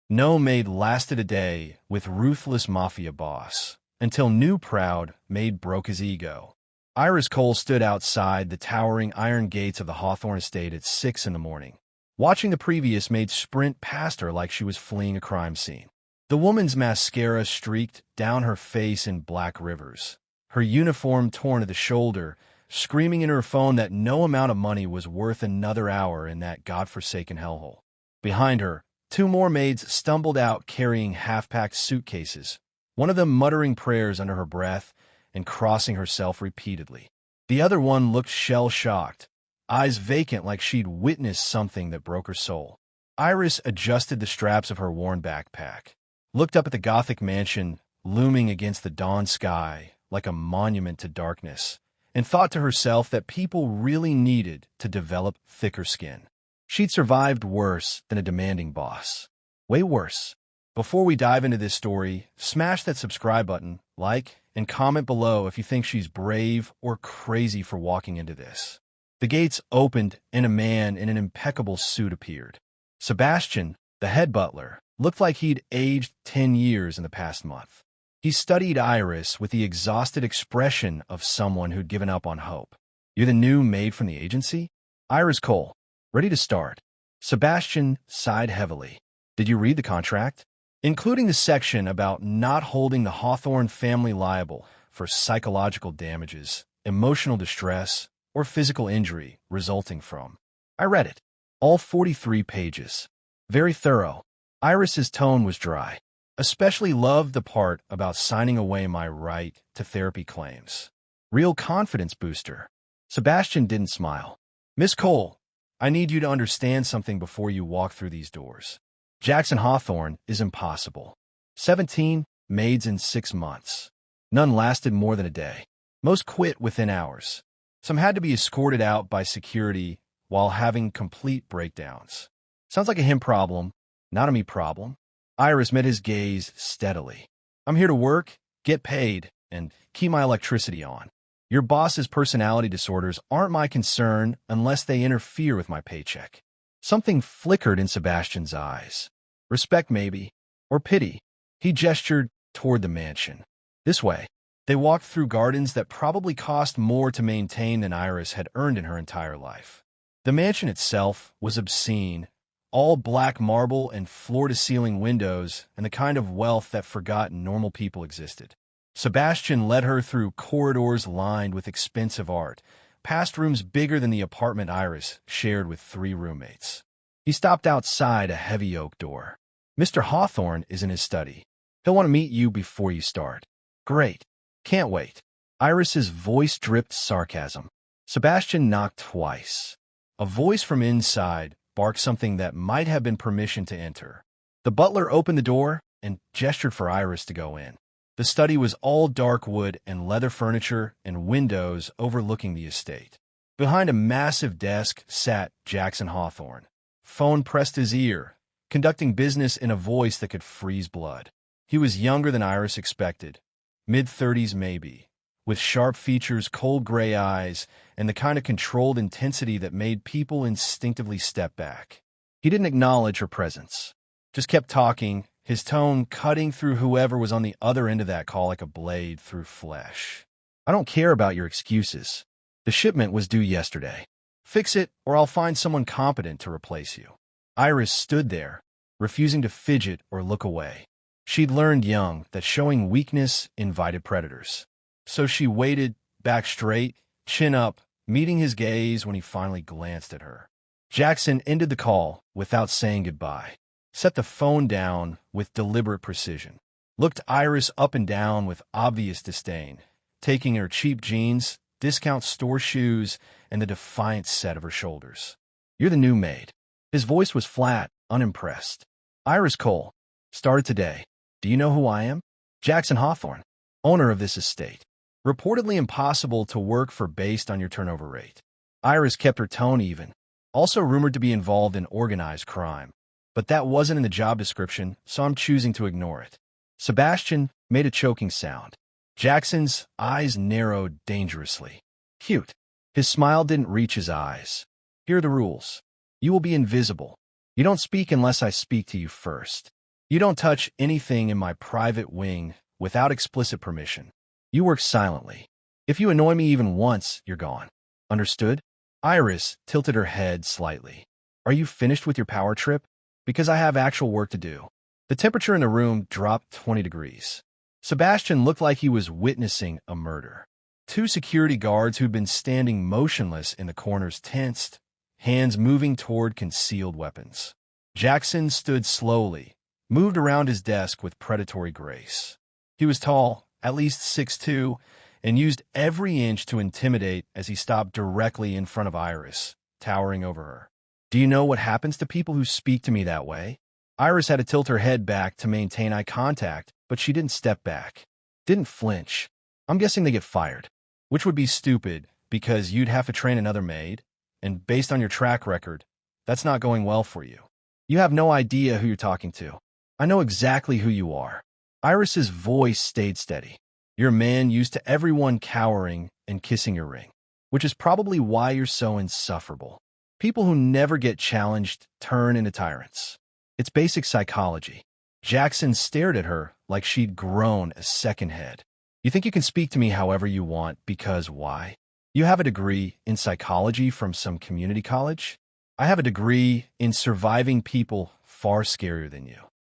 No Maid lasted a day with Ruthless Mafia boss, until new proud Maid broke his ego. Iris Cole stood outside the towering iron gates of the Hawthorne estate at 6 in the morning, watching the previous Maid sprint past her like she was fleeing a crime scene. The woman's mascara streaked down her face in black rivers, her uniform torn at the shoulder, screaming in her phone that no amount of money was worth another hour in that godforsaken hellhole. Behind her, two more maids stumbled out carrying half-packed suitcases, one of them muttering prayers under her breath and crossing herself repeatedly. The other one looked shell-shocked, eyes vacant like she'd witnessed something that broke her soul. Iris adjusted the straps of her worn backpack, looked up at the Gothic mansion looming against the dawn sky like a monument to darkness, and thought to herself that people really needed to develop thicker skin. She'd survived worse than a demanding boss. Way worse. Before we dive into this story, smash that subscribe button, like, and comment below if you think she's brave or crazy for walking into this. The gates opened and a man in an impeccable suit appeared. Sebastian, the head butler, looked like he'd aged 10 years in the past month. He studied Iris with the exhausted expression of someone who'd given up on hope. "You're the new maid from the agency?" "Iris Cole. Ready to start." Sebastian sighed heavily. "Did you read the contract?" "Including the section about not holding the Hawthorne family liable for psychological damages, emotional distress, or physical injury resulting from." "I read it. All 43 pages. Very thorough." Iris's tone was dry. "Especially loved the part about signing away my right to therapy claims. Real confidence booster." Sebastian didn't smile. "Miss Cole, I need you to understand something before you walk through these doors. Jaxon Hawthorne is impossible. 17 maids in 6 months. None lasted more than a day. Most quit within hours. Some had to be escorted out by security while having complete breakdowns. Sounds like a him problem, not a me problem." Iris met his gaze steadily. "I'm here to work, get paid, and keep my electricity on. Your boss's personality disorders aren't my concern unless they interfere with my paycheck." Something flickered in Sebastian's eyes. Respect maybe, or pity. He gestured toward the mansion. "This way." They walked through gardens that probably cost more to maintain than Iris had earned in her entire life. The mansion itself was obscene, all black marble and floor-to-ceiling windows, and the kind of wealth that forgot normal people existed. Sebastian led her through corridors lined with expensive art, past rooms bigger than the apartment Iris shared with 3 roommates. He stopped outside a heavy oak door. "Mr. Hawthorne is in his study. He'll want to meet you before you start." "Great. Can't wait." Iris's voice dripped sarcasm. Sebastian knocked twice. A voice from inside barked something that might have been permission to enter. The butler opened the door and gestured for Iris to go in. The study was all dark wood and leather furniture and windows overlooking the estate. Behind a massive desk sat Jaxon Hawthorne. Phone pressed his ear, conducting business in a voice that could freeze blood. He was younger than Iris expected, mid-30s maybe, with sharp features, cold gray eyes, and the kind of controlled intensity that made people instinctively step back. He didn't acknowledge her presence, just kept talking, his tone cutting through whoever was on the other end of that call like a blade through flesh. "I don't care about your excuses. The shipment was due yesterday. Fix it, or I'll find someone competent to replace you." Iris stood there, refusing to fidget or look away. She'd learned young that showing weakness invited predators. So she waited, back straight, chin up, meeting his gaze when he finally glanced at her. Jaxon ended the call without saying goodbye, set the phone down with deliberate precision, looked Iris up and down with obvious disdain, taking her cheap jeans, discount store shoes, and the defiant set of her shoulders. "You're the new maid." His voice was flat, unimpressed. "Iris Cole. Started today. Do you know who I am?" "Jaxon Hawthorne, owner of this estate. Reportedly impossible to work for based on your turnover rate." Iris kept her tone even. "Also rumored to be involved in organized crime. But that wasn't in the job description, so I'm choosing to ignore it." Sebastian made a choking sound. Jaxon's eyes narrowed dangerously. "Cute." His smile didn't reach his eyes. "Here are the rules. You will be invisible. You don't speak unless I speak to you first. You don't touch anything in my private wing without explicit permission. You work silently. If you annoy me even once, you're gone. Understood? Iris tilted her head slightly. Are you finished with your power trip? Because I have actual work to do. The temperature in the room dropped 20 degrees. Sebastian looked like he was witnessing a murder. Two security guards who'd been standing motionless in the corners tensed, hands moving toward concealed weapons. Jaxon stood slowly, moved around his desk with predatory grace. He was tall, at least 6'2", and used every inch to intimidate as he stopped directly in front of Iris, towering over her. Do you know what happens to people who speak to me that way? Iris had to tilt her head back to maintain eye contact, but she didn't step back. Didn't flinch. I'm guessing they get fired. Which would be stupid, because you'd have to train another maid, and based on your track record, that's not going well for you. You have no idea who you're talking to. I know exactly who you are. Iris's voice stayed steady. You're a man used to everyone cowering and kissing your ring, which is probably why you're so insufferable. People who never get challenged turn into tyrants. It's basic psychology. Jaxon stared at her like she'd grown a second head. You think you can speak to me however you want because why? You have a degree in psychology from some community college? I have a degree in surviving people far scarier than you.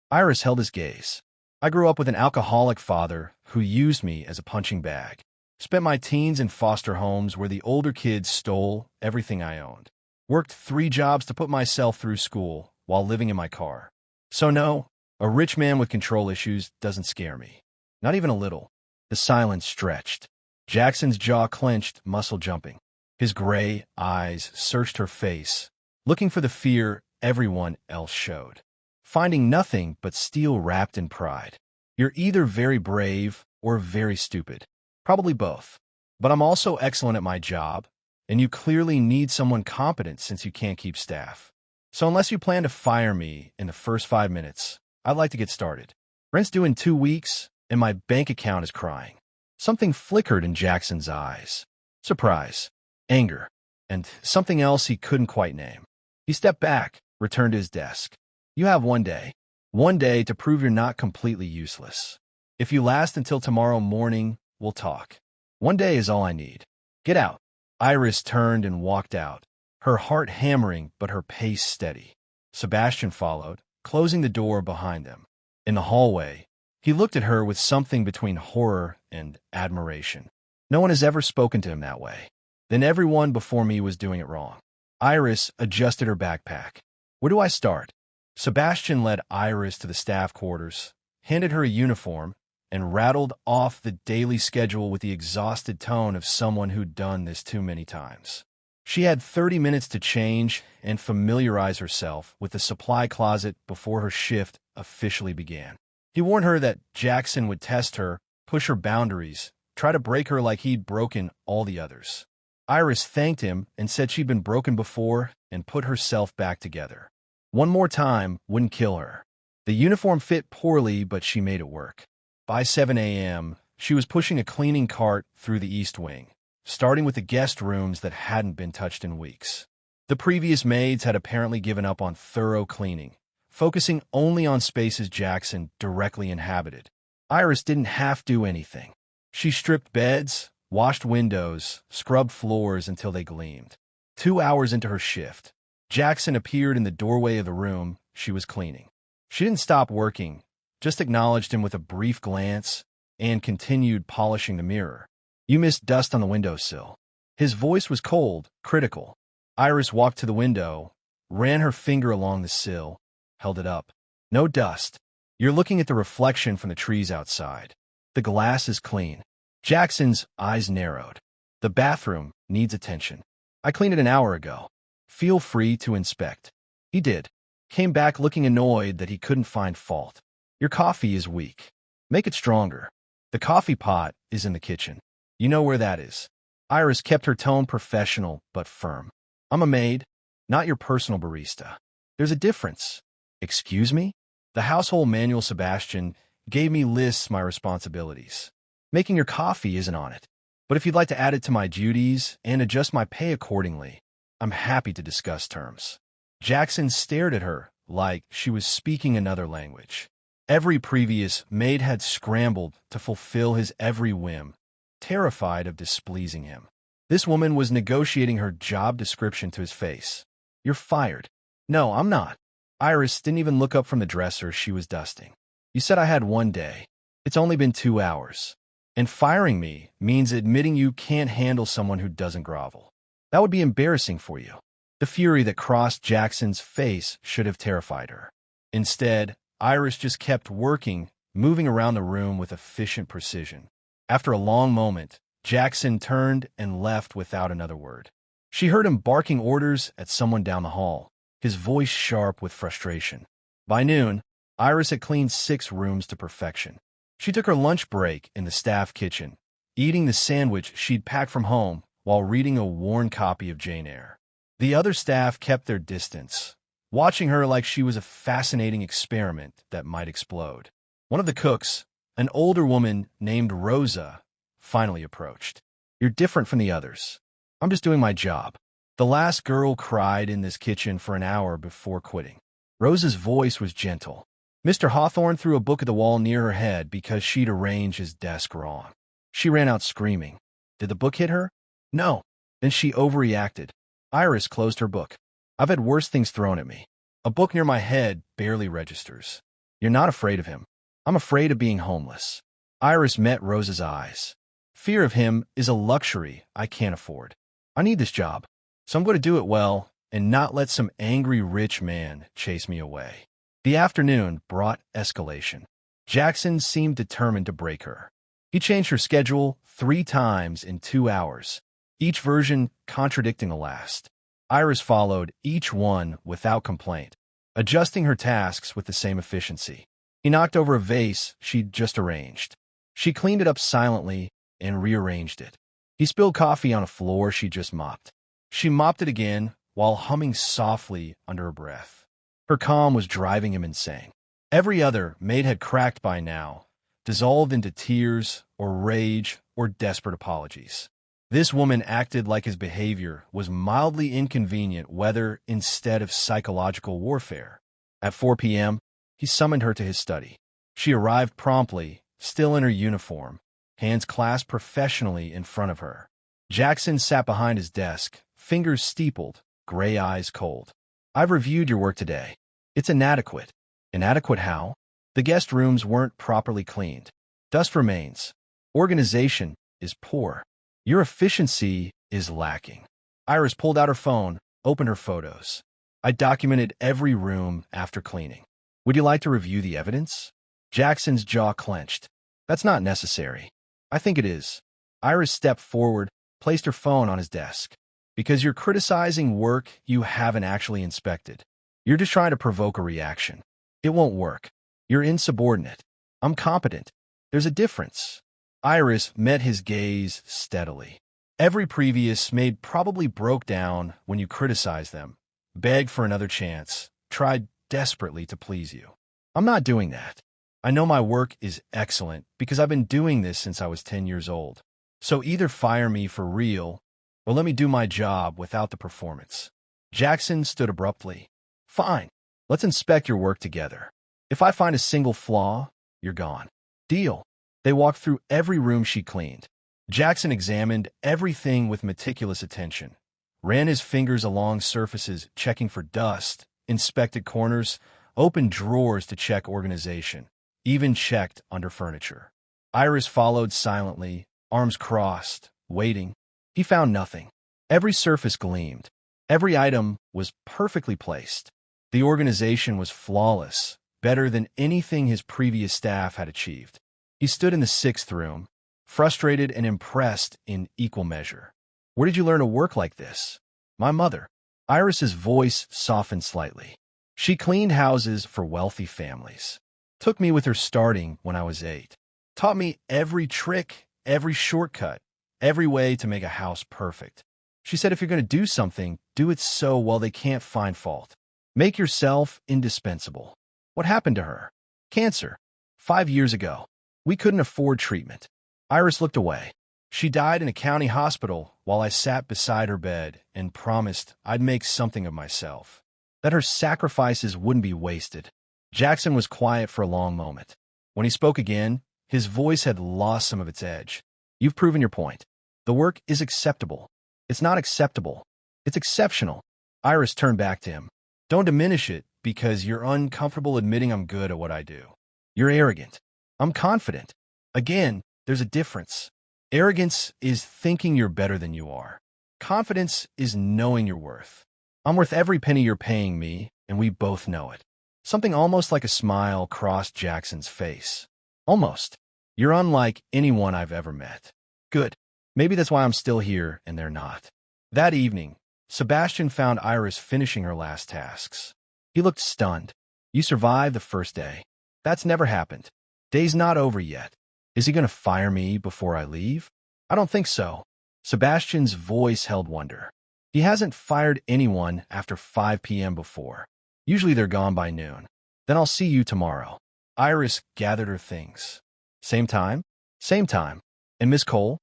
Iris held his gaze. I grew up with an alcoholic father who used me as a punching bag. Spent my teens in foster homes where the older kids stole everything I owned. Worked 3 jobs to put myself through school while living in my car. So no, a rich man with control issues doesn't scare me. Not even a little. The silence stretched. Jackson's jaw clenched, muscle jumping. His gray eyes searched her face, looking for the fear everyone else showed. Finding nothing but steel wrapped in pride. You're either very brave or very stupid. Probably both. But I'm also excellent at my job, and you clearly need someone competent since you can't keep staff. So unless you plan to fire me in the first 5 minutes, I'd like to get started. Rent's due in 2 weeks, and my bank account is crying. Something flickered in Jackson's eyes. Surprise, anger, and something else he couldn't quite name. He stepped back, returned to his desk. You have 1 day. 1 day to prove you're not completely useless. If you last until tomorrow morning, we'll talk. 1 day is all I need. Get out. Iris turned and walked out, her heart hammering but her pace steady. Sebastian followed, closing the door behind them. In the hallway, he looked at her with something between horror and admiration. No one has ever spoken to him that way. Then everyone before me was doing it wrong. Iris adjusted her backpack. Where do I start? Sebastian led Iris to the staff quarters, handed her a uniform, and rattled off the daily schedule with the exhausted tone of someone who'd done this too many times. She had 30 minutes to change and familiarize herself with the supply closet before her shift officially began. He warned her that Jaxon would test her, push her boundaries, try to break her like he'd broken all the others. Iris thanked him and said she'd been broken before and put herself back together. One more time wouldn't kill her. The uniform fit poorly, but she made it work. By 7 a.m., she was pushing a cleaning cart through the East Wing, starting with the guest rooms that hadn't been touched in weeks. The previous maids had apparently given up on thorough cleaning, focusing only on spaces Jaxon directly inhabited. Iris didn't have to do anything. She stripped beds, washed windows, scrubbed floors until they gleamed. 2 hours into her shift, Jaxon appeared in the doorway of the room she was cleaning. She didn't stop working, just acknowledged him with a brief glance and continued polishing the mirror. You missed dust on the windowsill. His voice was cold, critical. Iris walked to the window, ran her finger along the sill, held it up. No dust. You're looking at the reflection from the trees outside. The glass is clean. Jackson's eyes narrowed. The bathroom needs attention. I cleaned it an hour ago. Feel free to inspect. He did. Came back looking annoyed that he couldn't find fault. Your coffee is weak. Make it stronger. The coffee pot is in the kitchen. You know where that is. Iris kept her tone professional but firm. I'm a maid, not your personal barista. There's a difference. Excuse me? The household manual Sebastian gave me lists my responsibilities. Making your coffee isn't on it. But if you'd like to add it to my duties and adjust my pay accordingly, I'm happy to discuss terms. Jaxon stared at her like she was speaking another language. Every previous maid had scrambled to fulfill his every whim, terrified of displeasing him. This woman was negotiating her job description to his face. "You're fired." "No, I'm not." Iris didn't even look up from the dresser she was dusting. "You said I had 1 day. It's only been 2 hours. And firing me means admitting you can't handle someone who doesn't grovel. That would be embarrassing for you." The fury that crossed Jackson's face should have terrified her. Instead, Iris just kept working, moving around the room with efficient precision. After a long moment, Jaxon turned and left without another word. She heard him barking orders at someone down the hall, his voice sharp with frustration. By noon, Iris had cleaned 6 rooms to perfection. She took her lunch break in the staff kitchen, eating the sandwich she'd packed from home while reading a worn copy of Jane Eyre. The other staff kept their distance, watching her like she was a fascinating experiment that might explode. One of the cooks, an older woman named Rosa, finally approached. "You're different from the others." "I'm just doing my job." The last girl cried in this kitchen for an hour before quitting. Rosa's voice was gentle. Mr. Hawthorne threw a book at the wall near her head because she'd arranged his desk wrong. She ran out screaming. Did the book hit her? No. Then she overreacted. Iris closed her book. "I've had worse things thrown at me. A book near my head barely registers." "You're not afraid of him." "I'm afraid of being homeless." Iris met Rosa's eyes. "Fear of him is a luxury I can't afford. I need this job, so I'm going to do it well and not let some angry rich man chase me away." The afternoon brought escalation. Jaxon seemed determined to break her. He changed her schedule 3 times in 2 hours, each version contradicting the last. Iris followed each one without complaint, adjusting her tasks with the same efficiency. He knocked over a vase she'd just arranged. She cleaned it up silently and rearranged it. He spilled coffee on a floor she just mopped. She mopped it again while humming softly under her breath. Her calm was driving him insane. Every other maid had cracked by now, dissolved into tears or rage or desperate apologies. This woman acted like his behavior was mildly inconvenient weather instead of psychological warfare. At 4 p.m., he summoned her to his study. She arrived promptly, still in her uniform, hands clasped professionally in front of her. Jaxon sat behind his desk, fingers steepled, gray eyes cold. "I've reviewed your work today. It's inadequate." "Inadequate how?" "The guest rooms weren't properly cleaned. Dust remains. Organization is poor. Your efficiency is lacking." Iris pulled out her phone, opened her photos. "I documented every room after cleaning. Would you like to review the evidence?" Jackson's jaw clenched. "That's not necessary." "I think it is." Iris stepped forward, placed her phone on his desk. "Because you're criticizing work you haven't actually inspected. You're just trying to provoke a reaction. It won't work. You're insubordinate. I'm competent. There's a difference." Iris met his gaze steadily. Every previous maid probably broke down when you criticized them, begged for another chance, tried desperately to please you. I'm not doing that. I know my work is excellent because I've been doing this since I was 10 years old. So either fire me for real or let me do my job without the performance. Jaxon stood abruptly. "Fine. Let's inspect your work together. If I find a single flaw, you're gone." "Deal." They walked through every room she cleaned. Jaxon examined everything with meticulous attention, ran his fingers along surfaces checking for dust, inspected corners, opened drawers to check organization, even checked under furniture. Iris followed silently, arms crossed, waiting. He found nothing. Every surface gleamed. Every item was perfectly placed. The organization was flawless, better than anything his previous staff had achieved. He stood in the 6th room, frustrated and impressed in equal measure. "Where did you learn to work like this?" "My mother." Iris's voice softened slightly. "She cleaned houses for wealthy families. Took me with her starting when I was 8. Taught me every trick, every shortcut, every way to make a house perfect. She said if you're going to do something, do it so well they can't find fault. Make yourself indispensable." What happened to her? "Cancer. 5 years ago. We couldn't afford treatment." Iris looked away. "She died in a county hospital while I sat beside her bed and promised I'd make something of myself. That her sacrifices wouldn't be wasted." Jaxon was quiet for a long moment. When he spoke again, his voice had lost some of its edge. You've proven your point. The work is acceptable. It's not acceptable. It's exceptional. Iris turned back to him. Don't diminish it because you're uncomfortable admitting I'm good at what I do. You're arrogant. I'm confident. Again, there's a difference. Arrogance is thinking you're better than you are. Confidence is knowing your worth. I'm worth every penny you're paying me, and we both know it. Something almost like a smile crossed Jackson's face. Almost. You're unlike anyone I've ever met. Good. Maybe that's why I'm still here and they're not. That evening, Sebastian found Iris finishing her last tasks. He looked stunned. You survived the first day. That's never happened. Day's not over yet. Is he going to fire me before I leave? I don't think so. Sebastian's voice held wonder. He hasn't fired anyone after 5 p.m. before. Usually they're gone by noon. Then I'll see you tomorrow. Iris gathered her things. Same time? Same time. And Miss Cole?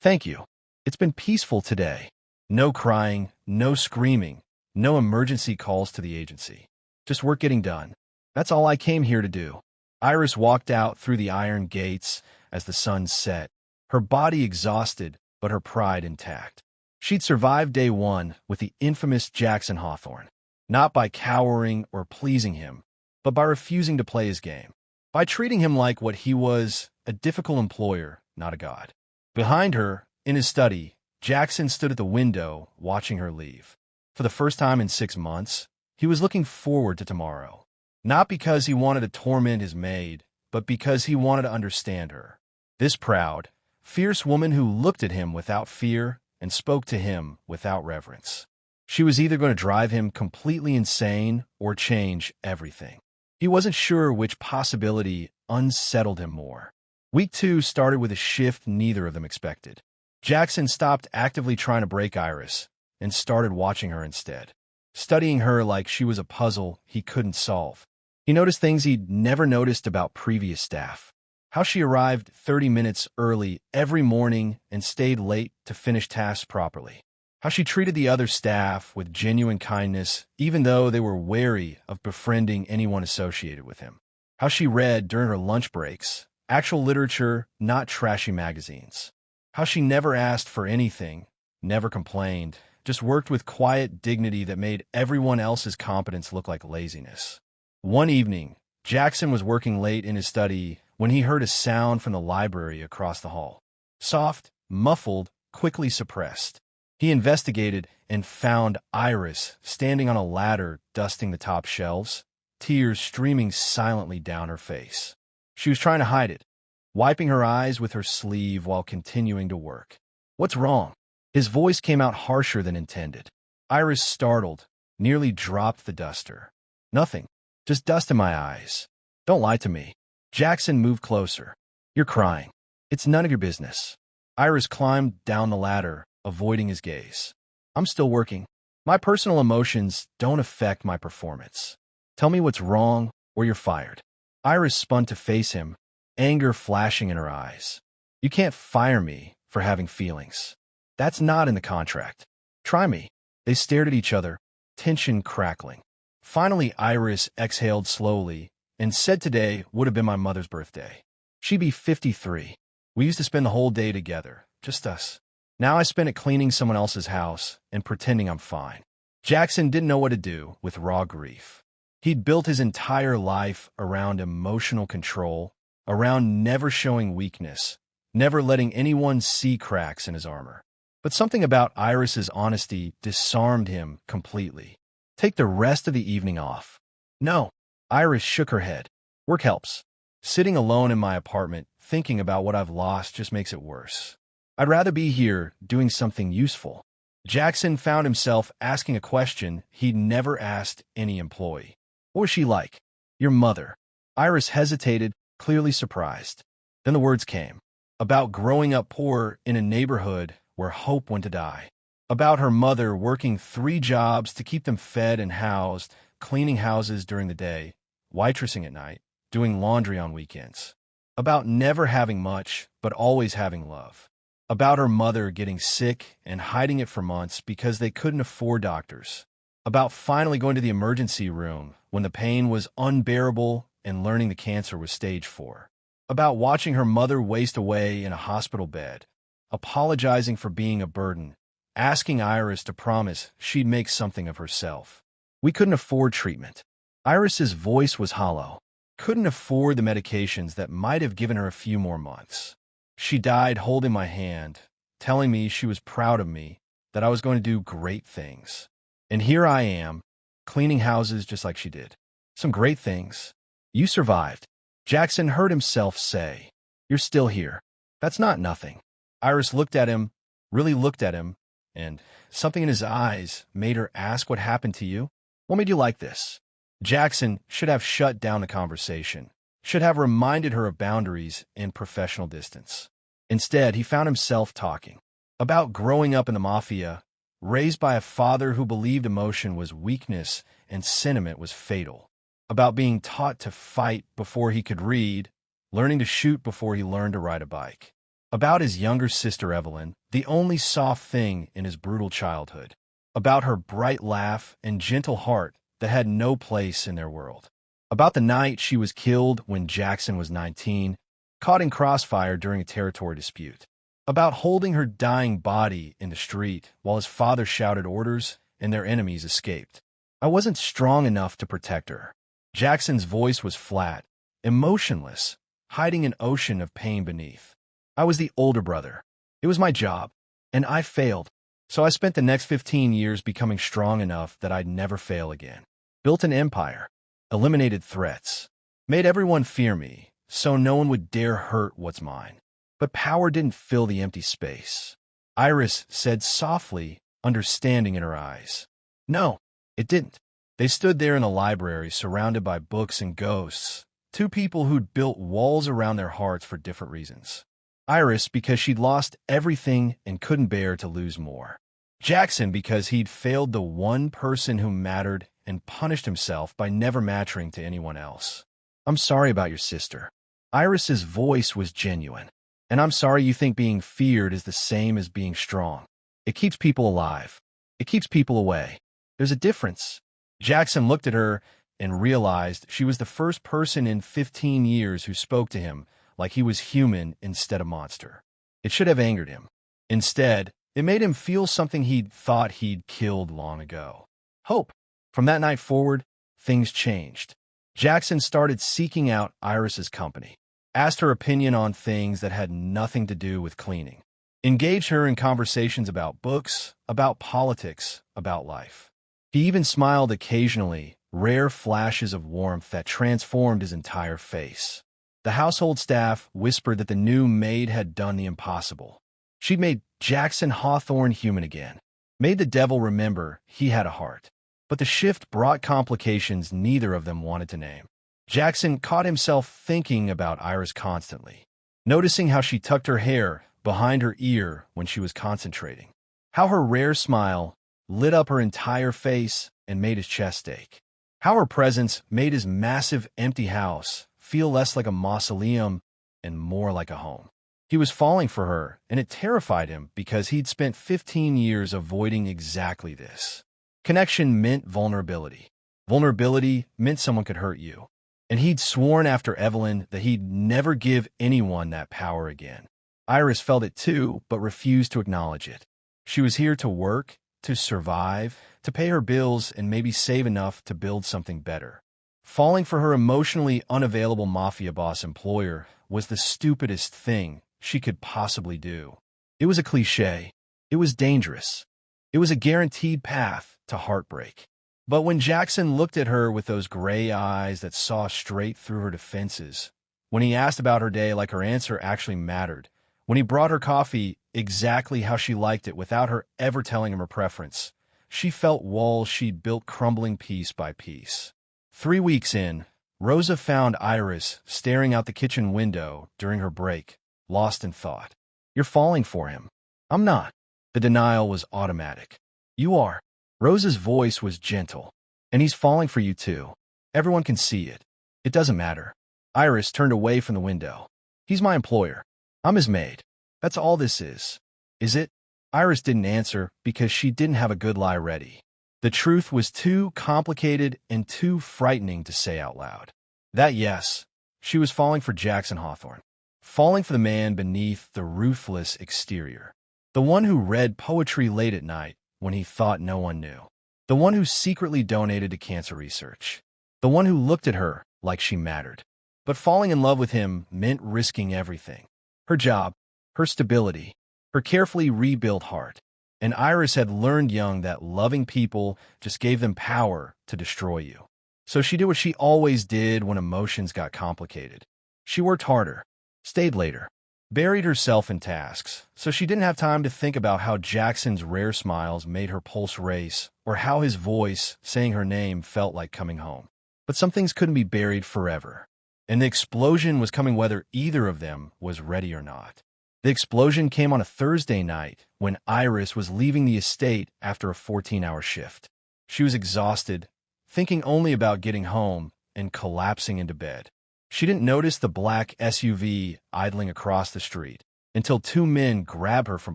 Thank you. It's been peaceful today. No crying, no screaming, no emergency calls to the agency. Just work getting done. That's all I came here to do. Iris walked out through the iron gates as the sun set, her body exhausted but her pride intact. She'd survived day one with the infamous Jaxon Hawthorne, not by cowering or pleasing him, but by refusing to play his game, by treating him like what he was, a difficult employer, not a god. Behind her, in his study, Jaxon stood at the window, watching her leave. For the first time in 6 months, he was looking forward to tomorrow. Not because he wanted to torment his maid, but because he wanted to understand her. This proud, fierce woman who looked at him without fear and spoke to him without reverence. She was either going to drive him completely insane or change everything. He wasn't sure which possibility unsettled him more. Week 2 started with a shift neither of them expected. Jaxon stopped actively trying to break Iris and started watching her instead, studying her like she was a puzzle he couldn't solve. He noticed things he'd never noticed about previous staff. How she arrived 30 minutes early every morning and stayed late to finish tasks properly. How she treated the other staff with genuine kindness, even though they were wary of befriending anyone associated with him. How she read during her lunch breaks, actual literature, not trashy magazines. How she never asked for anything, never complained, just worked with quiet dignity that made everyone else's competence look like laziness. One evening, Jaxon was working late in his study when he heard a sound from the library across the hall. Soft, muffled, quickly suppressed. He investigated and found Iris standing on a ladder dusting the top shelves, tears streaming silently down her face. She was trying to hide it, wiping her eyes with her sleeve while continuing to work. What's wrong? His voice came out harsher than intended. Iris, startled, nearly dropped the duster. Nothing. Just dust in my eyes. Don't lie to me. Jaxon moved closer. You're crying. It's none of your business. Iris climbed down the ladder, avoiding his gaze. I'm still working. My personal emotions don't affect my performance. Tell me what's wrong, or you're fired. Iris spun to face him, anger flashing in her eyes. You can't fire me for having feelings. That's not in the contract. Try me. They stared at each other, tension crackling. Finally, Iris exhaled slowly and said today would have been my mother's birthday. She'd be 53. We used to spend the whole day together, just us. Now I spend it cleaning someone else's house and pretending I'm fine. Jaxon didn't know what to do with raw grief. He'd built his entire life around emotional control, around never showing weakness, never letting anyone see cracks in his armor. But something about Iris's honesty disarmed him completely. Take the rest of the evening off. No. Iris shook her head. Work helps. Sitting alone in my apartment, thinking about what I've lost just makes it worse. I'd rather be here doing something useful. Jaxon found himself asking a question he'd never asked any employee. What was she like? Your mother. Iris hesitated, clearly surprised. Then the words came. About growing up poor in a neighborhood where hope went to die. About her mother working 3 jobs to keep them fed and housed, cleaning houses during the day, waitressing at night, doing laundry on weekends. About never having much, but always having love. About her mother getting sick and hiding it for months because they couldn't afford doctors. about finally going to the emergency room when the pain was unbearable and learning the cancer was stage 4, about watching her mother waste away in a hospital bed, apologizing for being a burden, asking Iris to promise she'd make something of herself. We couldn't afford treatment. Iris's voice was hollow. Couldn't afford the medications that might have given her a few more months. She died holding my hand, telling me she was proud of me, that I was going to do great things. And here I am, cleaning houses just like she did. Some great things. You survived. Jaxon heard himself say, "You're still here. That's not nothing." Iris looked at him, really looked at him, and something in his eyes made her ask what happened to you. What made you like this? Jaxon should have shut down the conversation, should have reminded her of boundaries and professional distance. Instead, he found himself talking about growing up in the mafia, raised by a father who believed emotion was weakness and sentiment was fatal, about being taught to fight before he could read, learning to shoot before he learned to ride a bike, about his younger sister Evelyn, the only soft thing in his brutal childhood, about her bright laugh and gentle heart that had no place in their world, about the night she was killed when Jaxon was 19, caught in crossfire during a territory dispute, about holding her dying body in the street while his father shouted orders and their enemies escaped. I wasn't strong enough to protect her. Jackson's voice was flat, emotionless, hiding an ocean of pain beneath. I was the older brother. It was my job, and I failed. So I spent the next 15 years becoming strong enough that I'd never fail again. Built an empire, eliminated threats, made everyone fear me, so no one would dare hurt what's mine. But power didn't fill the empty space. Iris said softly, understanding in her eyes. No, it didn't. They stood there in the library, surrounded by books and ghosts, two people who'd built walls around their hearts for different reasons. Iris because she'd lost everything and couldn't bear to lose more. Jaxon because he'd failed the one person who mattered and punished himself by never matching to anyone else. I'm sorry about your sister. Iris's voice was genuine. And I'm sorry you think being feared is the same as being strong. It keeps people alive. It keeps people away. There's a difference. Jaxon looked at her and realized she was the first person in 15 years who spoke to him like he was human instead of monster. It should have angered him. Instead, it made him feel something he'd thought he'd killed long ago. Hope. From that night forward, things changed. Jaxon started seeking out Iris's company, asked her opinion on things that had nothing to do with cleaning, engaged her in conversations about books, about politics, about life. He even smiled occasionally, rare flashes of warmth that transformed his entire face. The household staff whispered that the new maid had done the impossible. She'd made Jaxon Hawthorne human again, made the devil remember he had a heart. But the shift brought complications neither of them wanted to name. Jaxon caught himself thinking about Iris constantly, noticing how she tucked her hair behind her ear when she was concentrating, how her rare smile lit up her entire face and made his chest ache, how her presence made his massive empty house feel less like a mausoleum and more like a home. He was falling for her, and it terrified him because he'd spent 15 years avoiding exactly this. Connection meant vulnerability. Vulnerability meant someone could hurt you. And he'd sworn after Evelyn that he'd never give anyone that power again. Iris felt it too, but refused to acknowledge it. She was here to work, to survive, to pay her bills, and maybe save enough to build something better. Falling for her emotionally unavailable mafia boss employer was the stupidest thing she could possibly do. It was a cliché. It was dangerous. It was a guaranteed path to heartbreak. But when Jaxon looked at her with those gray eyes that saw straight through her defenses, when he asked about her day like her answer actually mattered, when he brought her coffee exactly how she liked it without her ever telling him her preference, she felt walls she'd built crumbling piece by piece. 3 weeks in, Rosa found Iris staring out the kitchen window during her break, lost in thought. You're falling for him. I'm not. The denial was automatic. You are. Rosa's voice was gentle. And he's falling for you too. Everyone can see it. It doesn't matter. Iris turned away from the window. He's my employer. I'm his maid. That's all this is. Is it? Iris didn't answer because she didn't have a good lie ready. The truth was too complicated and too frightening to say out loud. That yes, she was falling for Jaxon Hawthorne. Falling for the man beneath the ruthless exterior. The one who read poetry late at night when he thought no one knew. The one who secretly donated to cancer research. The one who looked at her like she mattered. But falling in love with him meant risking everything. Her job, her stability, her carefully rebuilt heart. And Iris had learned young that loving people just gave them power to destroy you. So she did what she always did when emotions got complicated. She worked harder, stayed later, buried herself in tasks, so she didn't have time to think about how Jaxon's rare smiles made her pulse race, or how his voice, saying her name, felt like coming home. But some things couldn't be buried forever, and the explosion was coming whether either of them was ready or not. The explosion came on a Thursday night when Iris was leaving the estate after a 14-hour shift. She was exhausted, thinking only about getting home and collapsing into bed. She didn't notice the black SUV idling across the street until two men grabbed her from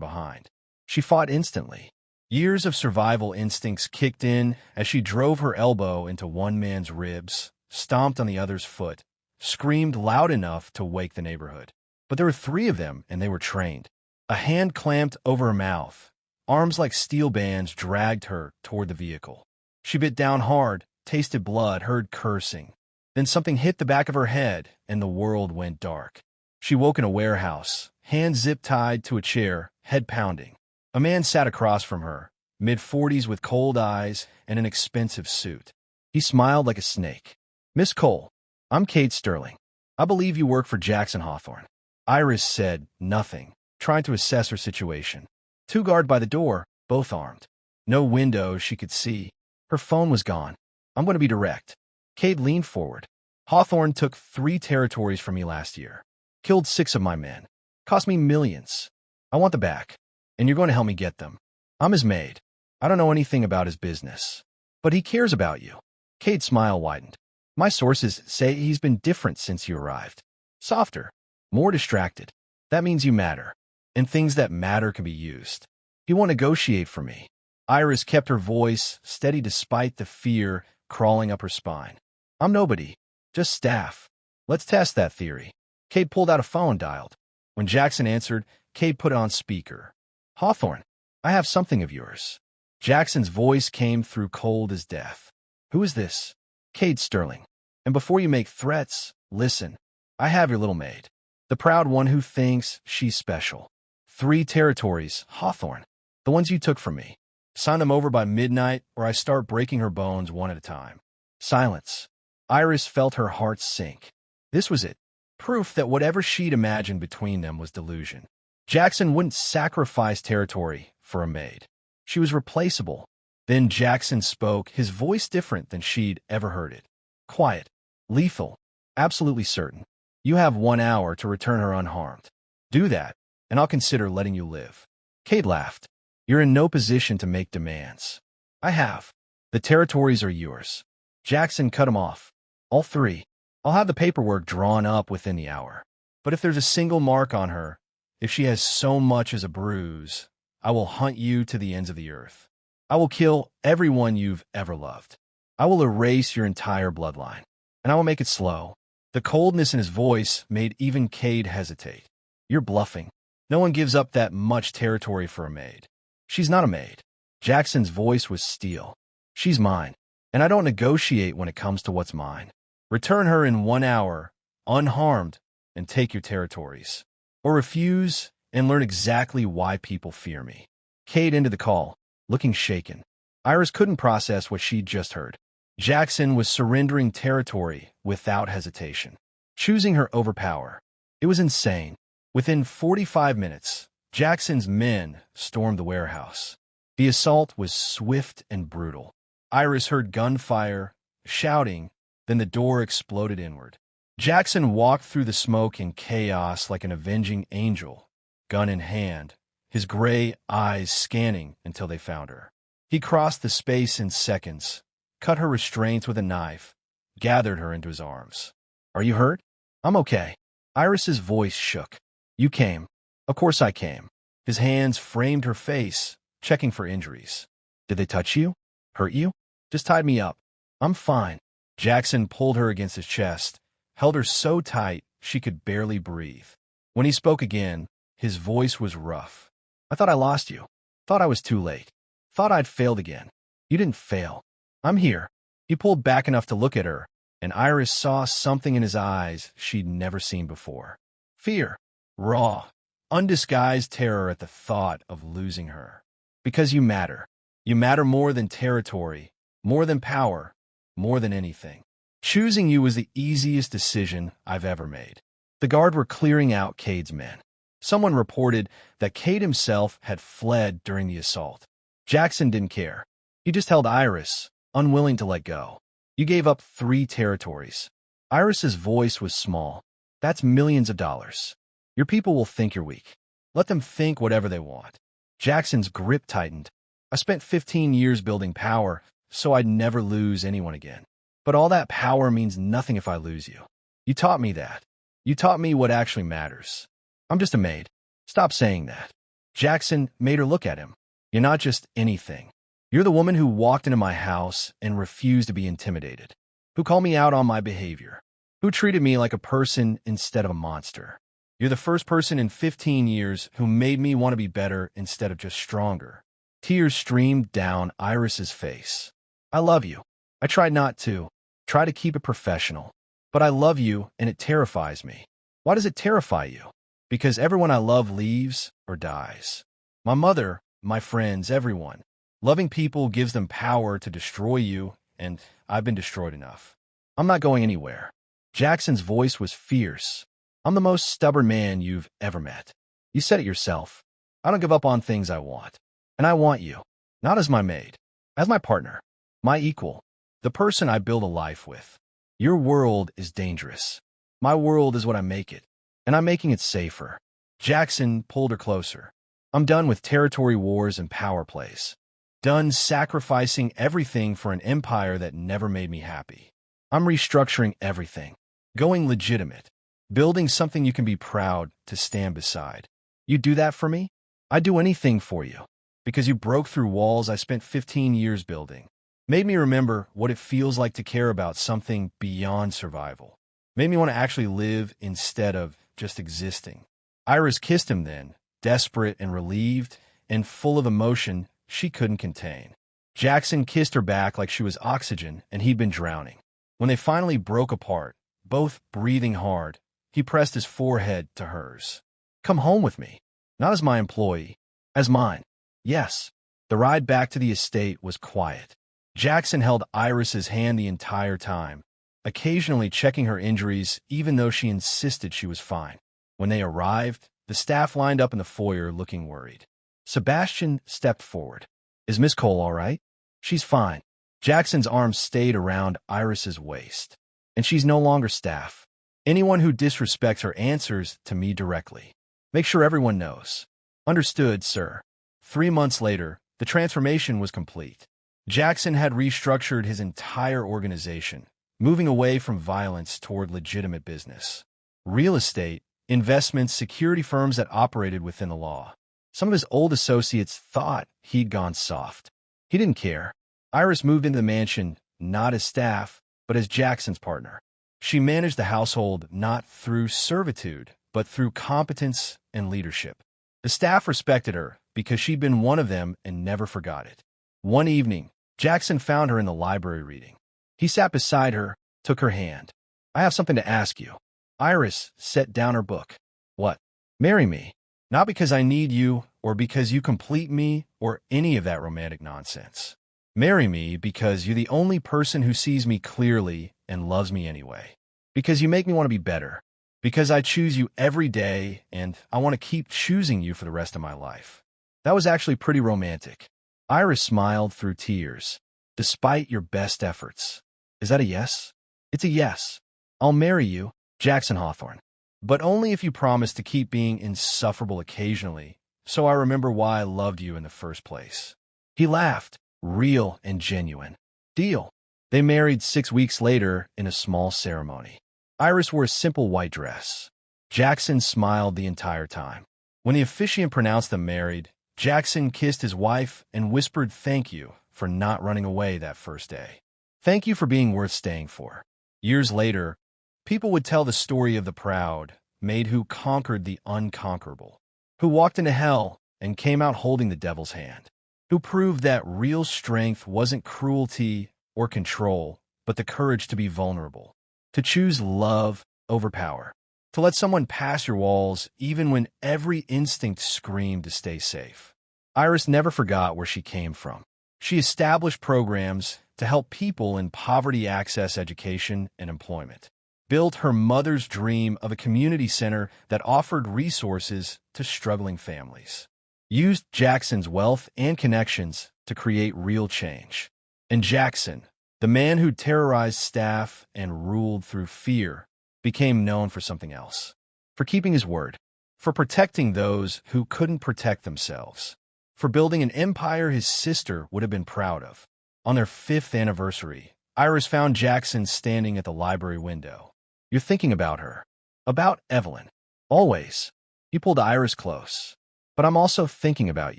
behind. She fought instantly. Years of survival instincts kicked in as she drove her elbow into one man's ribs, stomped on the other's foot, screamed loud enough to wake the neighborhood. But there were three of them, and they were trained. A hand clamped over her mouth. Arms like steel bands dragged her toward the vehicle. She bit down hard, tasted blood, heard cursing. Then something hit the back of her head, and the world went dark. She woke in a warehouse, hands zip-tied to a chair, head pounding. A man sat across from her, mid-40s with cold eyes and an expensive suit. He smiled like a snake. "Miss Cole, I'm Kate Sterling. I believe you work for Jaxon Hawthorne." Iris said nothing, trying to assess her situation. Two guards by the door, both armed. No windows she could see. Her phone was gone. "I'm going to be direct." Kate leaned forward. "Hawthorne took 3 territories from me last year. Killed 6 of my men. Cost me millions. I want them back, and you're going to help me get them. I'm his maid. I don't know anything about his business. But he cares about you." Kate's smile widened. "My sources say he's been different since you arrived. Softer. More distracted. That means you matter. And things that matter can be used. He won't negotiate for me." Iris kept her voice steady despite the fear crawling up her spine. "I'm nobody. Just staff. Let's test that theory." Kate pulled out a phone, dialed. When Jaxon answered, Kate put it on speaker. "Hawthorne, I have something of yours." Jackson's voice came through cold as death. "Who is this?" "Kate Sterling. And before you make threats, listen. I have your little maid. The proud one who thinks she's special. 3 territories, Hawthorne. The ones you took from me. Sign them over by midnight, or I start breaking her bones one at a time." Silence. Iris felt her heart sink. This was it. Proof that whatever she'd imagined between them was delusion. Jaxon wouldn't sacrifice territory for a maid. She was replaceable. Then Jaxon spoke, his voice different than she'd ever heard it. Quiet. Lethal. Absolutely certain. "You have 1 hour to return her unharmed. Do that, and I'll consider letting you live." Kate laughed. "You're in no position to make demands." "I have. The territories are yours." Jaxon cut him off. "All 3. I'll have the paperwork drawn up within the hour. But if there's a single mark on her, if she has so much as a bruise, I will hunt you to the ends of the earth. I will kill everyone you've ever loved. I will erase your entire bloodline. And I will make it slow." The coldness in his voice made even Kate hesitate. "You're bluffing. No one gives up that much territory for a maid." "She's not a maid." Jaxon's voice was steel. "She's mine, and I don't negotiate when it comes to what's mine. Return her in 1 hour, unharmed, and take your territories. Or refuse and learn exactly why people fear me." Kate ended the call, looking shaken. Iris couldn't process what she'd just heard. Jaxon was surrendering territory without hesitation, choosing her over power. It was insane. Within 45 minutes, Jaxon's men stormed the warehouse. The assault was swift and brutal. Iris heard gunfire, shouting, then the door exploded inward. Jaxon walked through the smoke and chaos like an avenging angel, gun in hand, his gray eyes scanning until they found her. He crossed the space in seconds, cut her restraints with a knife, gathered her into his arms. "Are you hurt?" "I'm okay." Iris's voice shook. "You came." "Of course I came." His hands framed her face, checking for injuries. "Did they touch you?" Hurt you? Just tied me up. I'm fine. Jaxon pulled her against his chest, held her so tight she could barely breathe. When he spoke again, his voice was rough. I thought I lost you. Thought I was too late. Thought I'd failed again. You didn't fail. I'm here. He pulled back enough to look at her, and Iris saw something in his eyes she'd never seen before. Fear. Raw, undisguised terror at the thought of losing her. Because you matter. You matter more than territory, more than power, more than anything. Choosing you was the easiest decision I've ever made. The guard were clearing out Cade's men. Someone reported that Cade himself had fled during the assault. Jaxon didn't care. He just held Iris, unwilling to let go. You gave up 3 territories. Iris's voice was small. That's millions of dollars. Your people will think you're weak. Let them think whatever they want. Jaxon's grip tightened. I spent 15 years building power, so I'd never lose anyone again. But all that power means nothing if I lose you. You taught me that. You taught me what actually matters. I'm just a maid. Stop saying that. Jaxon made her look at him. You're not just anything. You're the woman who walked into my house and refused to be intimidated. Who called me out on my behavior. Who treated me like a person instead of a monster. You're the first person in 15 years who made me want to be better instead of just stronger. Tears streamed down Iris's face. I love you. I tried not to. Try to keep it professional. But I love you, and it terrifies me. Why does it terrify you? Because everyone I love leaves or dies. My mother, my friends, everyone. Loving people gives them power to destroy you, and I've been destroyed enough. I'm not going anywhere. Jaxon's voice was fierce. I'm the most stubborn man you've ever met. You said it yourself. I don't give up on things I want. And I want you. Not as my maid. As my partner. My equal. The person I build a life with. Your world is dangerous. My world is what I make it. And I'm making it safer. Jaxon pulled her closer. I'm done with territory wars and power plays. Done sacrificing everything for an empire that never made me happy. I'm restructuring everything. Going legitimate. Building something you can be proud to stand beside. You do that for me? I'd do anything for you. Because you broke through walls I spent 15 years building. Made me remember what it feels like to care about something beyond survival. Made me want to actually live instead of just existing. Iris kissed him then, desperate and relieved, and full of emotion she couldn't contain. Jaxon kissed her back like she was oxygen and he'd been drowning. When they finally broke apart, both breathing hard, he pressed his forehead to hers. Come home with me. Not as my employee, as mine. Yes. The ride back to the estate was quiet. Jaxon held Iris's hand the entire time, occasionally checking her injuries even though she insisted she was fine. When they arrived, the staff lined up in the foyer looking worried. Sebastian stepped forward. Is Miss Cole all right? She's fine. Jackson's arms stayed around Iris's waist. And she's no longer staff. Anyone who disrespects her answers to me directly. Make sure everyone knows. Understood, sir. 3 months later, the transformation was complete. Jaxon had restructured his entire organization, moving away from violence toward legitimate business. Real estate, investments, security firms that operated within the law. Some of his old associates thought he'd gone soft. He didn't care. Iris moved into the mansion, not as staff, but as Jaxon's partner. She managed the household not through servitude, but through competence and leadership. The staff respected her because she'd been one of them and never forgot it. One evening, Jaxon found her in the library reading. He sat beside her, took her hand. I have something to ask you. Iris set down her book. What? Marry me. Not because I need you, or because you complete me, or any of that romantic nonsense. Marry me because you're the only person who sees me clearly and loves me anyway. Because you make me want to be better. Because I choose you every day, and I want to keep choosing you for the rest of my life. That was actually pretty romantic. Iris smiled through tears. Despite your best efforts. Is that a yes? It's a yes. I'll marry you, Jaxon Hawthorne. But only if you promise to keep being insufferable occasionally, so I remember why I loved you in the first place. He laughed, real and genuine. Deal. They married 6 weeks later in a small ceremony. Iris wore a simple white dress. Jaxon smiled the entire time. When the officiant pronounced them married, Jaxon kissed his wife and whispered thank you for not running away that first day. Thank you for being worth staying for. Years later, people would tell the story of the proud maid who conquered the unconquerable, who walked into hell and came out holding the devil's hand, who proved that real strength wasn't cruelty or control, but the courage to be vulnerable, to choose love over power, to let someone pass your walls even when every instinct screamed to stay safe. Iris never forgot where she came from. She established programs to help people in poverty access education and employment, built her mother's dream of a community center that offered resources to struggling families, used Jaxon's wealth and connections to create real change. And Jaxon, the man who terrorized staff and ruled through fear, became known for something else, for keeping his word, for protecting those who couldn't protect themselves, for building an empire his sister would have been proud of. On their 5th anniversary, Iris found Jaxon standing at the library window. You're thinking about her. About Evelyn. Always. You pulled Iris close. But I'm also thinking about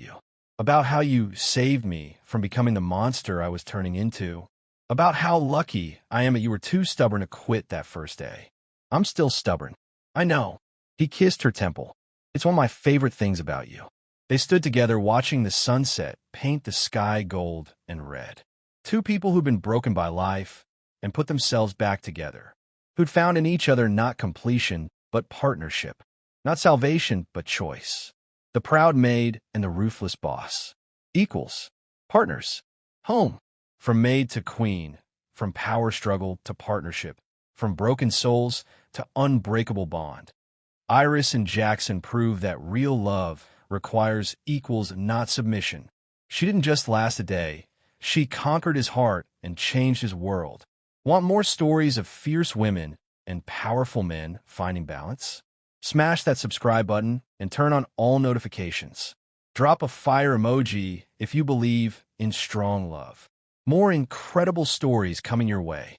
you. About how you saved me from becoming the monster I was turning into. About how lucky I am that you were too stubborn to quit that first day. I'm still stubborn. I know. He kissed her temple. It's one of my favorite things about you. They stood together watching the sunset paint the sky gold and red. Two people who'd been broken by life and put themselves back together, who'd found in each other not completion, but partnership, not salvation, but choice. The proud maid and the ruthless boss. Equals. Partners. Home. From maid to queen, from power struggle to partnership, from broken souls to unbreakable bond. Iris and Jaxon prove that real love requires equals, not submission. She didn't just last a day. She conquered his heart and changed his world. Want more stories of fierce women and powerful men finding balance? Smash that subscribe button and turn on all notifications. Drop a fire emoji if you believe in strong love. More incredible stories coming your way.